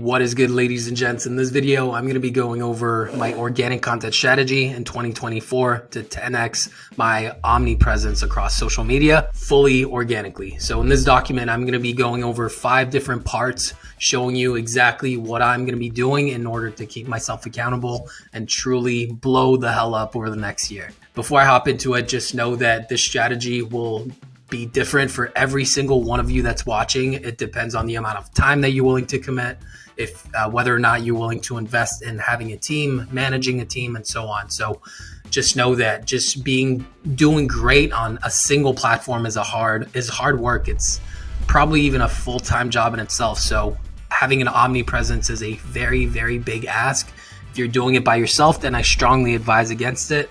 What is good, ladies and gents? In this video, I'm going to be going over my organic content strategy in 2024 to 10x my omnipresence across social media fully organically. So in this document, I'm going to be going over 5 different parts, showing you exactly what I'm going to be doing in order to keep myself accountable and truly blow the hell up over the next year. Before I hop into it, just know that this strategy will be different for every single one of you that's watching. It depends on the amount of time that you're willing to commit, if whether or not you're willing to invest in having a team, managing a team, and so on. So just know that just doing great on a single platform is hard work. It's probably even a full-time job in itself. So having an omnipresence is a very, very big ask. If you're doing it by yourself, then I strongly advise against it.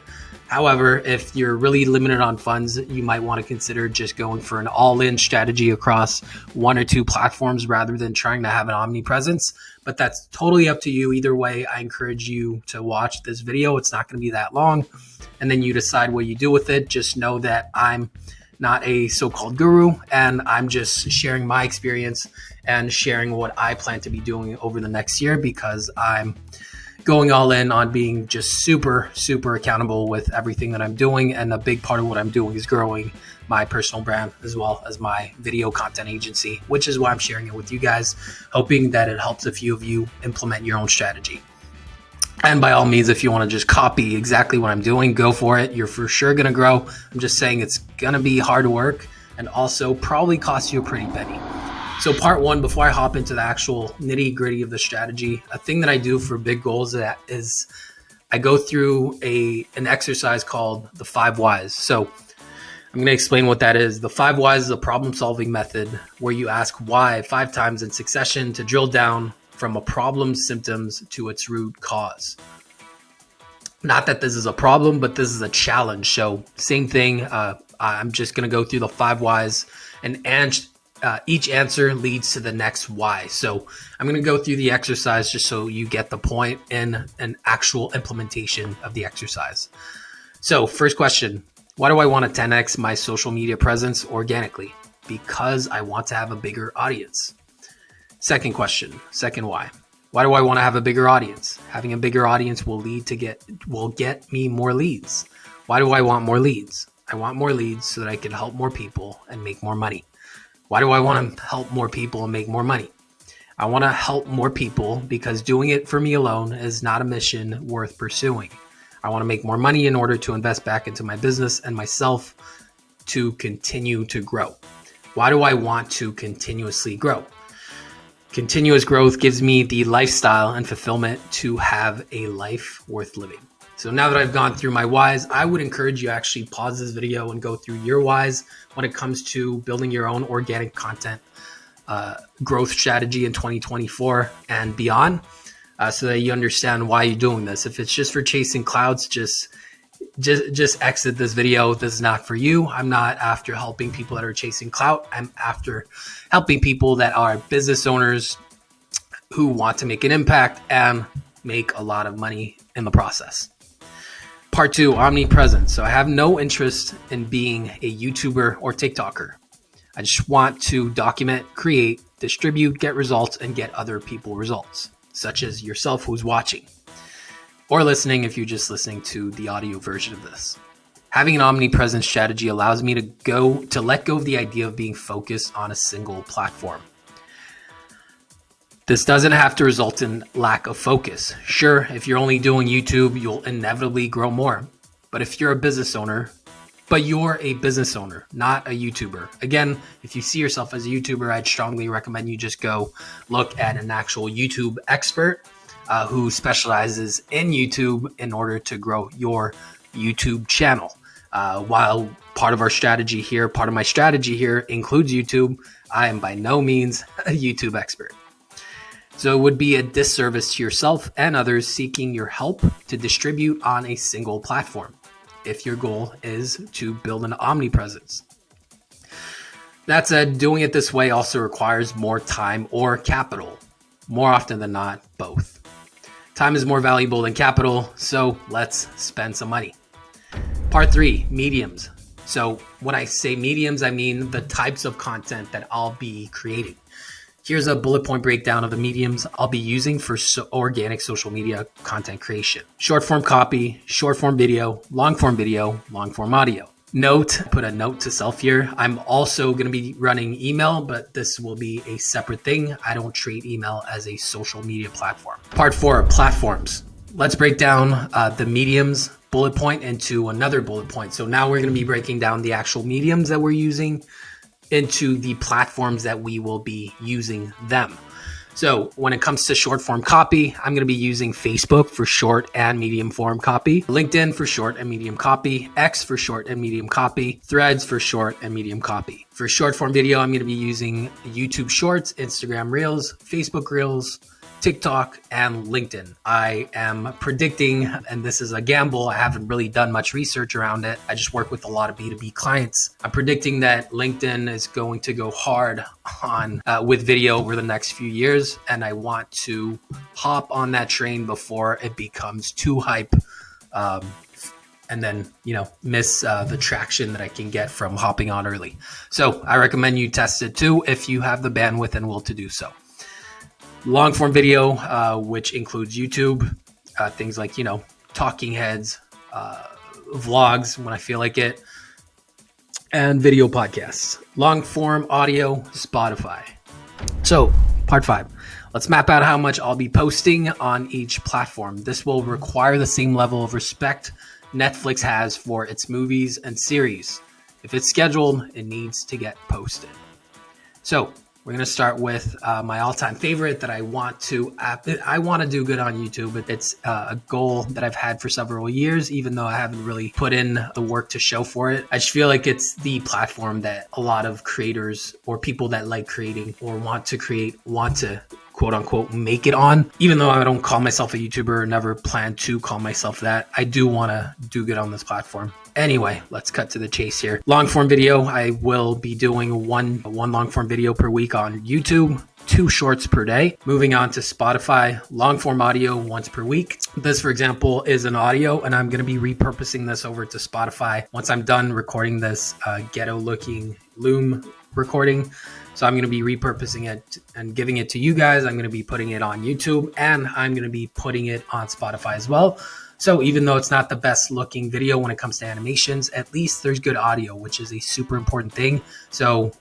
However, if you're really limited on funds, you might want to consider just going for an all-in strategy across 1 or 2 platforms rather than trying to have an omnipresence. But that's totally up to you. Either way, I encourage you to watch this video. It's not going to be that long. And then you decide what you do with it. Just know that I'm not a so-called guru, and I'm just sharing my experience and sharing what I plan to be doing over the next year, because I'm going all in on being just super, super accountable with everything that I'm doing. And a big part of what I'm doing is growing my personal brand as well as my video content agency, which is why I'm sharing it with you guys, hoping that it helps a few of you implement your own strategy. And by all means, if you want to just copy exactly what I'm doing, go for it. You're for sure going to grow. I'm just saying it's going to be hard work and also probably cost you a pretty penny. So part 1, before I hop into the actual nitty gritty of the strategy, a thing that I do for big goals is I go through an exercise called the 5 whys. So I'm going to explain what that is. The 5 whys is a problem solving method where you ask why 5 times in succession to drill down from a problem's symptoms to its root cause. Not that this is a problem, but this is a challenge. So same thing. I'm just going to go through the 5 whys and each answer leads to the next why. So I'm going to go through the exercise just so you get the point in an actual implementation of the exercise. So first question, why do I want to 10x my social media presence organically? Because I want to have a bigger audience. Second question, second why. Why do I want to have a bigger audience? Having a bigger audience will get me more leads. Why do I want more leads? I want more leads so that I can help more people and make more money. Why do I want to help more people and make more money? I want to help more people because doing it for me alone is not a mission worth pursuing. I want to make more money in order to invest back into my business and myself to continue to grow. Why do I want to continuously grow? Continuous growth gives me the lifestyle and fulfillment to have a life worth living. So now that I've gone through my whys, I would encourage you to actually pause this video and go through your whys when it comes to building your own organic content growth strategy in 2024 and beyond, so that you understand why you're doing this. If it's just for chasing clouds, just exit this video. This is not for you. I'm not after helping people that are chasing clout. I'm after helping people that are business owners who want to make an impact and make a lot of money in the process. Part 2, omnipresence. So I have no interest in being a YouTuber or TikToker. I just want to document, create, distribute, get results, and get other people results, such as yourself who's watching or listening if you're just listening to the audio version of this. Having an omnipresence strategy allows me to let go of the idea of being focused on a single platform. This doesn't have to result in lack of focus. Sure, if you're only doing YouTube, you'll inevitably grow more. But if you're a business owner, not a YouTuber. Again, if you see yourself as a YouTuber, I'd strongly recommend you just go look at an actual YouTube expert who specializes in YouTube in order to grow your YouTube channel. While part of my strategy here includes YouTube, I am by no means a YouTube expert. So it would be a disservice to yourself and others seeking your help to distribute on a single platform if your goal is to build an omnipresence. That said, doing it this way also requires more time or capital. More often than not, both. Time is more valuable than capital, so let's spend some money. Part 3, mediums. So when I say mediums, I mean the types of content that I'll be creating. Here's a bullet point breakdown of the mediums I'll be using for organic social media content creation. Short form copy, short form video, long form audio. Note, put a note to self here. I'm also going to be running email, but this will be a separate thing. I don't treat email as a social media platform. Part 4, platforms. Let's break down the mediums bullet point into another bullet point. So now we're going to be breaking down the actual mediums that we're using into the platforms that we will be using them. So when it comes to short form copy, I'm going to be using Facebook for short and medium form copy, LinkedIn for short and medium copy, X for short and medium copy, Threads for short and medium copy. For short form video, I'm going to be using YouTube Shorts, Instagram Reels, Facebook Reels, TikTok, and LinkedIn. I am predicting, and this is a gamble, I haven't really done much research around it. I just work with a lot of B2B clients. I'm predicting that LinkedIn is going to go hard on with video over the next few years, and I want to hop on that train before it becomes too hype, and then miss the traction that I can get from hopping on early. So I recommend you test it too if you have the bandwidth and will to do so. Long form video, which includes YouTube, things like, talking heads, vlogs when I feel like it, and video podcasts. Long form audio, Spotify. So part 5, let's map out how much I'll be posting on each platform. This will require the same level of respect Netflix has for its movies and series. If it's scheduled, it needs to get posted. So we're going to start with my all-time favorite that I want to do good on YouTube. But it's a goal that I've had for several years, even though I haven't really put in the work to show for it. I just feel like it's the platform that a lot of creators or people that like creating or want to create want to quote unquote make it on. Even though I don't call myself a YouTuber or never plan to call myself that, I do want to do good on this platform. Anyway, let's cut to the chase here. Long form video, I will be doing one long form video per week on YouTube, 2 shorts per day. Moving on to Spotify, long form audio once per week. This, for example, is an audio, and I'm going to be repurposing this over to Spotify once I'm done recording this ghetto looking loom recording. So I'm going to be repurposing it and giving it to you guys. I'm going to be putting it on YouTube, and I'm going to be putting it on Spotify as well. So even though it's not the best looking video when it comes to animations, at least there's good audio, which is a super important thing. So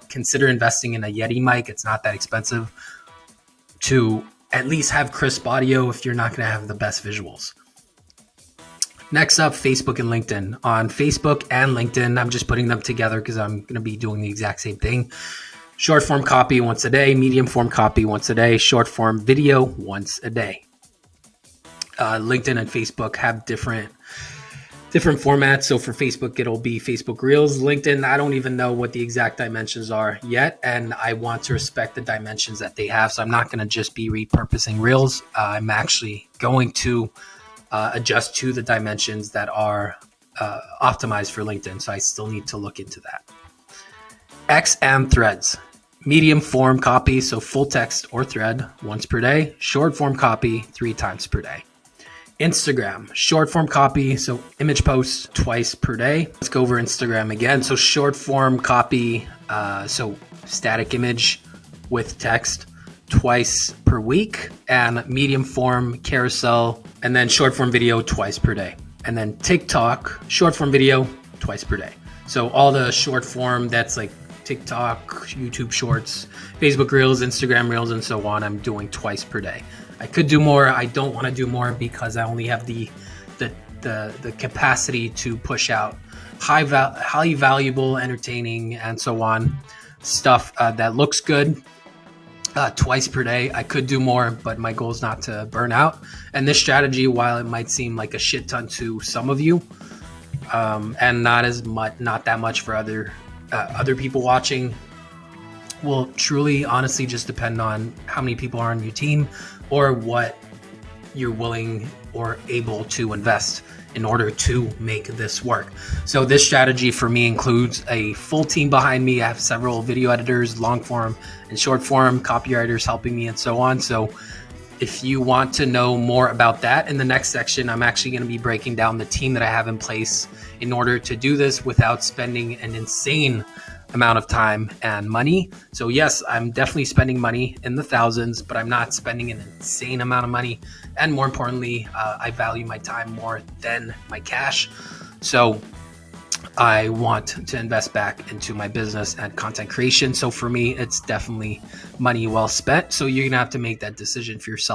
consider investing in a Yeti mic. It's not that expensive to at least have crisp audio if you're not going to have the best visuals. Next up, Facebook and LinkedIn. On Facebook and LinkedIn, I'm just putting them together because I'm going to be doing the exact same thing. Short form copy once a day, medium form copy once a day, short form video once a day. LinkedIn and Facebook have different formats. So for Facebook, it'll be Facebook Reels. LinkedIn, I don't even know what the exact dimensions are yet, and I want to respect the dimensions that they have. So I'm not going to just be repurposing Reels. I'm actually going to adjust to the dimensions that are optimized for LinkedIn. So I still need to look into that. X and Threads. Medium form copy, so full text or thread once per day. Short form copy 3 times per day. Instagram, short form copy, so image posts twice per day. Let's go over Instagram again. So short form copy, so static image with text twice per week, and medium form carousel, and then short form video twice per day. And then TikTok, short form video twice per day. So all the short form that's like TikTok, YouTube Shorts, Facebook Reels, Instagram Reels, and so on, I'm doing twice per day. I could do more. I don't want to do more because I only have the capacity to push out highly valuable, entertaining, and so on stuff that looks good twice per day. I could do more, but my goal is not to burn out. And this strategy, while it might seem like a shit ton to some of you, and not that much for other people watching, will truly, honestly, just depend on how many people are on your team or what you're willing or able to invest in order to make this work. So this strategy for me includes a full team behind me. I have several video editors, long form and short form, copywriters helping me, and so on. So if you want to know more about that, in the next section, I'm actually going to be breaking down the team that I have in place in order to do this without spending an insane amount of time and money. So yes, I'm definitely spending money in the thousands, but I'm not spending an insane amount of money. And more importantly, I value my time more than my cash. So I want to invest back into my business and content creation. So for me, it's definitely money well spent. So you're going to have to make that decision for yourself.